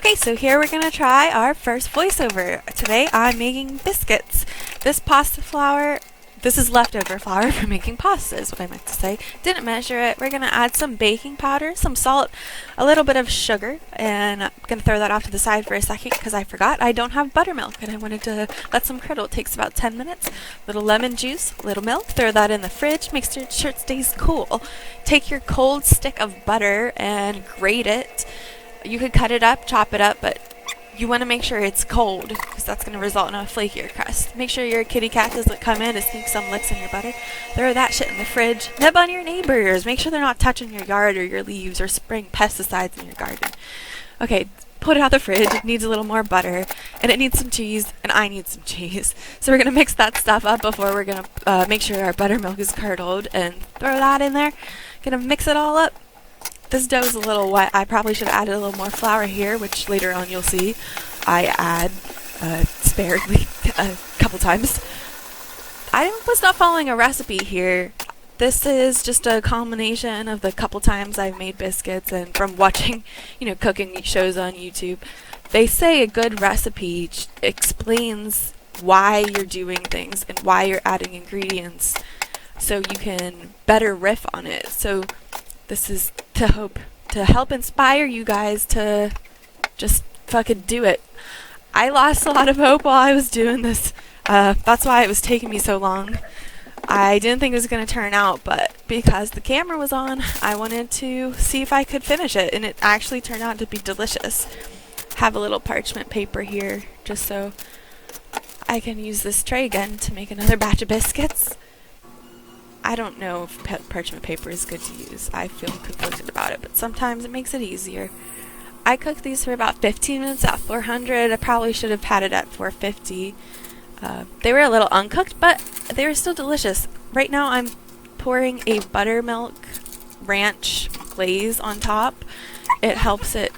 Okay, so here we're gonna try our first voiceover. Today I'm making biscuits. This pasta flour, this is leftover flour for making pasta is what I meant to say. Didn't measure it. We're gonna add some baking powder, some salt, a little bit of sugar, and I'm gonna throw that off to the side for a second because I forgot I don't have buttermilk and I wanted to let some curdle. It takes about 10 minutes. Little lemon juice, little milk, throw that in the fridge, make sure it stays cool. Take your cold stick of butter and grate it. You could cut it up, chop it up, but you want to make sure it's cold because that's going to result in a flakier crust. Make sure your kitty cat doesn't come in and sneak some licks in your butter. Throw that shit in the fridge. Nib on your neighbors. Make sure they're not touching your yard or your leaves or spraying pesticides in your garden. Okay, put it out the fridge. It needs a little more butter, and it needs some cheese, and I need some cheese. So we're going to mix that stuff up before we're going to make sure our buttermilk is curdled and throw that in there. Going to mix it all up. This dough is a little wet. I probably should have added a little more flour here, which later on you'll see I add sparingly a couple times. I was not following a recipe here. This is just a combination of the couple times I've made biscuits and from watching, cooking shows on YouTube. They say a good recipe explains why you're doing things and why you're adding ingredients so you can better riff on it. So this is to help inspire you guys to just fucking do it. I lost a lot of hope while I was doing this. That's why it was taking me so long. I didn't think it was going to turn out, but because the camera was on, I wanted to see if I could finish it, and it actually turned out to be delicious. Have a little parchment paper here, just so I can use this tray again to make another batch of biscuits. I don't know if parchment paper is good to use. I feel conflicted about it, but sometimes it makes it easier. I cooked these for about 15 minutes at 400. I probably should have had it at 450. They were a little uncooked, but they were still delicious. Right now I'm pouring a buttermilk ranch glaze on top. It helps it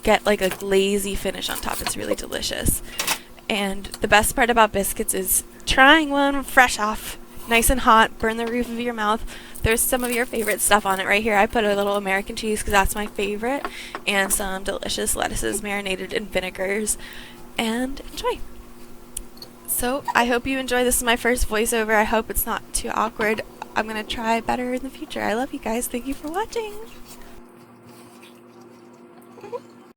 get like a glazy finish on top. It's really delicious. And the best part about biscuits is trying one fresh off. Nice and hot, burn the roof of your mouth. There's some of your favorite stuff on it right here. I put a little American cheese because that's my favorite, and some delicious lettuces marinated in vinegars, and enjoy. So I hope you enjoy. This is my first voiceover. I hope it's not too awkward. I'm going to try better in the future. I love you guys. Thank you for watching.